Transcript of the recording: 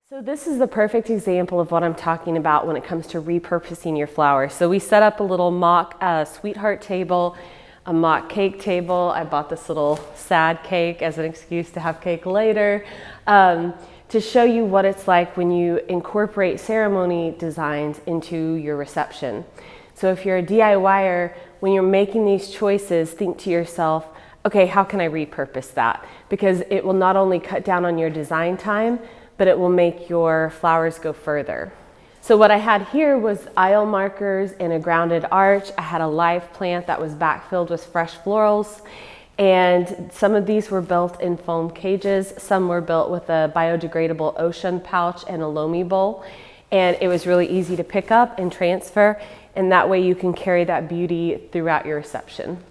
So this is the perfect example of what I'm talking about when it comes to repurposing your flowers. So we set up a little mock sweetheart table, a mock cake table. I bought this little sad cake as an excuse to have cake later, to show you what it's like when you incorporate ceremony designs into your reception. So if you're a DIYer, when you're making these choices, think to yourself, okay, how can I repurpose that? Because it will not only cut down on your design time, but it will make your flowers go further. So what I had here was aisle markers and a grounded arch. I had a live plant that was backfilled with fresh florals. And some of these were built in foam cages. Some were built with a biodegradable ocean pouch and a loamy bowl. And it was really easy to pick up and transfer. And that way you can carry that beauty throughout your reception.